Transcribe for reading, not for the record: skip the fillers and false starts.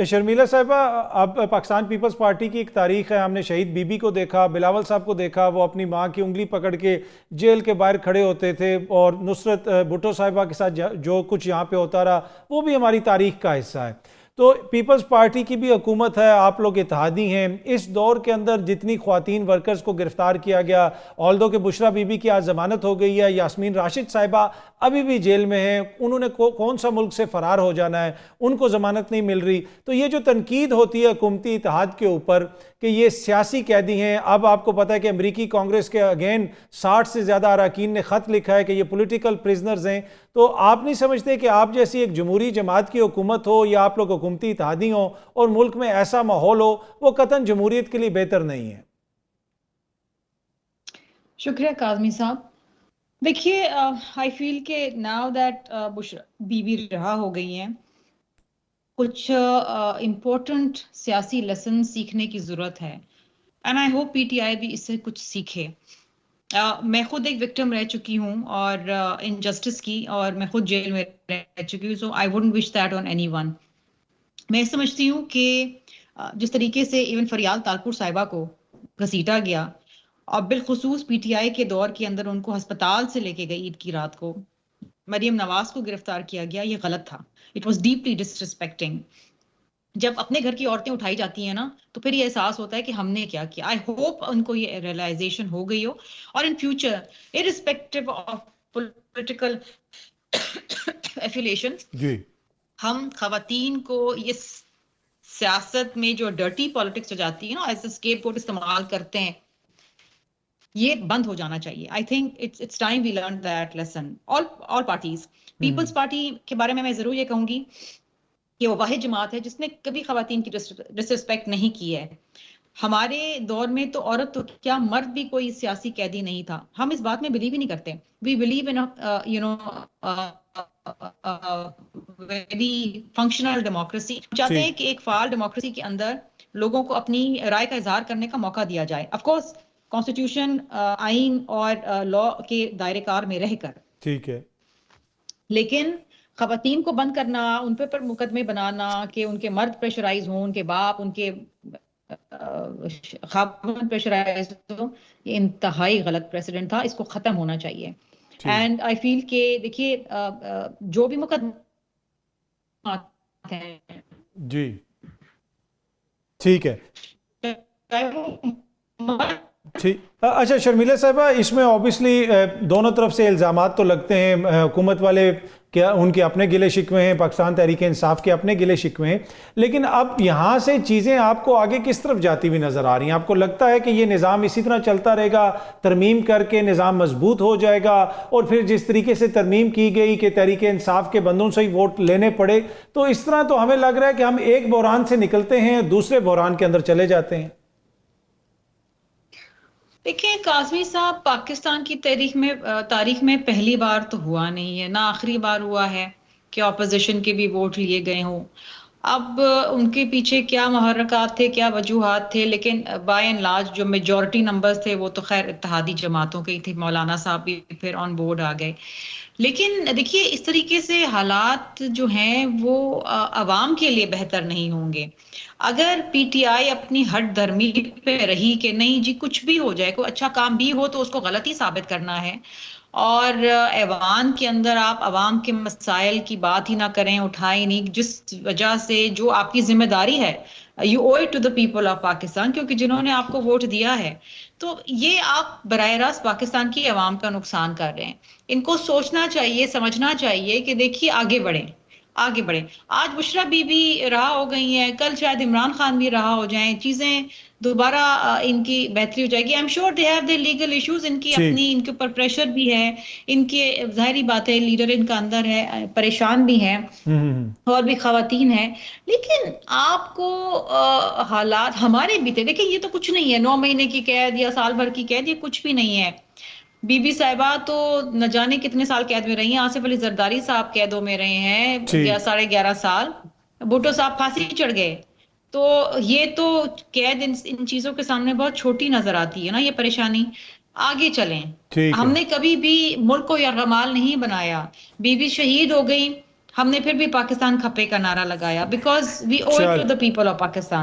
شرمیلا صاحبہ، اب Pakistan Peoples party کی ایک تاریخ ہے. ہم نے شہید بی بی کو دیکھا، بلاول صاحب کو دیکھا، وہ اپنی ماں کی انگلی پکڑ کے جیل کے باہر کھڑے ہوتے تھے، اور نصرت بھٹو صاحبہ کے ساتھ جو کچھ یہاں پہ ہوتا رہا وہ بھی ہماری تاریخ کا حصہ ہے. تو پیپلز پارٹی کی بھی حکومت ہے، آپ لوگ اتحادی ہیں. اس دور کے اندر جتنی خواتین ورکرز کو گرفتار کیا گیا، آلدو کہ بشرا بی بی کی آج ضمانت ہو گئی ہے، یاسمین راشد صاحبہ ابھی بھی جیل میں ہیں، انہوں نے کون سا ملک سے فرار ہو جانا ہے، ان کو ضمانت نہیں مل رہی. تو یہ جو تنقید ہوتی ہے حکومتی اتحاد کے اوپر کہ یہ سیاسی قیدی ہیں، اب آپ کو پتہ ہے کہ امریکی کانگریس کے اگین 60 سے زیادہ اراکین نے خط لکھا ہے کہ یہ پولیٹیکل پریزنرز ہیں. تو آپ نہیں سمجھتے کہ آپ جیسی ایک جمہوری جماعت کی حکومت ہو یا آپ لوگ حکومتی اتحادی ہوں اور ملک میں ایسا ماحول ہو، وہ قطعاً جمہوریت کے لیے بہتر نہیں ہے؟ شکریہ کاظمی صاحب. دیکھیے آئی فیل کہ now that Bushra be be رہا ہو گئی ہیں، کچھ امپورٹنٹ سیاسی لیسن سیکھنے کی ضرورت ہے، and I hope P T I بھی اس سے کچھ سیکھے. میں خود ایک وکٹم رہ چکی ہوں اور انجسٹس کی، اور میں خود جیل میں رہ چکی ہوں، so I wouldn't wish that on anyone. میں سمجھتی ہوں کہ جس طریقے سے ایون فریال تالپور صاحبہ کو گھسیٹا گیا، اور بالخصوص پی ٹی آئی کے دور کے اندر ان کو ہسپتال سے لے کے گئی عید کی رات کو، مریم نواز کو گرفتار کیا گیا، یہ غلط تھا. It was deeply disrespecting. جب اپنے گھر کی عورتیں اٹھائی جاتی ہیں نا، تو پھر یہ احساس ہوتا ہے کہ ہم نے کیا کیا. آئی ہوپ ان کو یہ ریئلائزیشن ہو گئی ہو، اور in future irrespective of political affiliation جی ہم خواتین کو یہ سیاست میں جو ڈرٹی پالیٹکس ہو جاتی ہے نا، ایز اے اسکیپ گوٹ استعمال کرتے ہیں، یہ بند ہو جانا چاہیے. I think it's time we learn that lesson. All parties. Peoples Party کے بارے میں ضرور یہ کہوں گی کہ وہ واحد جماعت ہے جس نے کبھی خواتین کی ڈسرسپیکٹ نہیں کی ہے. ہمارے دور میں تو عورت تو کیا، مرد بھی کوئی سیاسی قیدی نہیں تھا. ہم اس بات میں بلیو ہی نہیں کرتے. We believe in very functional democracy. چاہتے ہیں کہ ایک فعال ڈیموکریسی کے اندر لوگوں کو اپنی رائے کا اظہار کرنے کا موقع دیا جائے، آف کورس کانسٹیٹیوشن، آئین اور لا کے دائرے کار میں رہ کر. ٹھیک ہے. لیکن خواتین کو بند کرنا، ان پر مقدمے بنانا کہ ان کے مرد پریشرائز ہوں، ان کے باپ، ان کے خاوند پریشرائز ہوں، یہ انتہائی غلط پریسیڈنٹ تھا. اس کو ختم ہونا چاہیے. اینڈ آئی فیل کہ دیکھیے جو بھی مقدمات ہیں، جی ٹھیک ہے. اچھا شرمیلا صاحبہ، اس میں اوبیسلی دونوں طرف سے الزامات تو لگتے ہیں. حکومت والے کیا ان کے اپنے گلے شکوے ہیں، پاکستان تحریک انصاف کے اپنے گلے شکوے ہیں، لیکن اب یہاں سے چیزیں آپ کو آگے کس طرف جاتی ہوئی نظر آ رہی ہیں؟ آپ کو لگتا ہے کہ یہ نظام اسی طرح چلتا رہے گا، ترمیم کر کے نظام مضبوط ہو جائے گا، اور پھر جس طریقے سے ترمیم کی گئی کہ تحریک انصاف کے بندوں سے ہی ووٹ لینے پڑے، تو اس طرح تو ہمیں لگ رہا ہے کہ ہم ایک بحران سے نکلتے ہیں دوسرے بحران کے اندر چلے جاتے ہیں. دیکھیں کاظمی صاحب، پاکستان کی تاریخ میں پہلی بار تو ہوا نہیں ہے، نہ آخری بار ہوا ہے کہ اپوزیشن کے بھی ووٹ لیے گئے ہوں. اب ان کے پیچھے کیا محرکات تھے، کیا وجوہات تھے، لیکن بائی اینڈ لارج جو میجورٹی نمبرز تھے وہ تو خیر اتحادی جماعتوں کے ہی تھے. مولانا صاحب بھی پھر آن بورڈ آ گئے. لیکن دیکھیے اس طریقے سے حالات جو ہیں وہ عوام کے لیے بہتر نہیں ہوں گے. اگر پی ٹی آئی اپنی ہٹ دھرمی پہ رہی کہ نہیں جی کچھ بھی ہو جائے، کوئی اچھا کام بھی ہو تو اس کو غلطی ثابت کرنا ہے، اور ایوان کے اندر آپ عوام کے مسائل کی بات ہی نہ کریں، اٹھائیں نہیں، جس وجہ سے جو آپ کی ذمہ داری ہے، you owe it to the people of Pakistan, کیونکہ جنہوں نے آپ کو ووٹ دیا ہے، تو یہ آپ براہ راست پاکستان کی عوام کا نقصان کر رہے ہیں. ان کو سوچنا چاہیے، سمجھنا چاہیے کہ دیکھیے آگے بڑھیں، آگے بڑھیں. آج بشرا بی بی رہا ہو گئی ہیں، کل شاید عمران خان بھی رہا ہو جائیں، چیزیں دوبارہ ان کی بہتری ہو جائے گی. I'm sure they have the legal issues. ان کی اپنی، ان کے اوپر پریشر بھی ہے، ان کے ظاہری بات ہے لیڈر ان کا اندر ہے، پریشان بھی ہیں، اور بھی خواتین ہیں. لیکن آپ کو حالات ہمارے بھی تھے. دیکھیں یہ تو کچھ نہیں ہے، 9 مہینے کی قید یا سال بھر کی قید، یہ کچھ بھی نہیں ہے. بی بی صاحبہ تو نہ جانے کتنے سال قید میں رہی ہیں. آصف علی زرداری صاحب قیدوں میں رہے ہیں 11.5 سال. بھٹو صاحب پھانسی چڑھ گئے. تو یہ تو قید ان چیزوں کے سامنے بہت چھوٹی نظر آتی ہے نا، یہ پریشانی. آگے چلیں. ہم نے کبھی بھی ملک کو یرغمال نہیں بنایا. بی بی شہید ہو گئی، ہم نے پھر بھی پاکستان کھپے کا نعرہ لگایا, because we owe it to the people of Pakistan.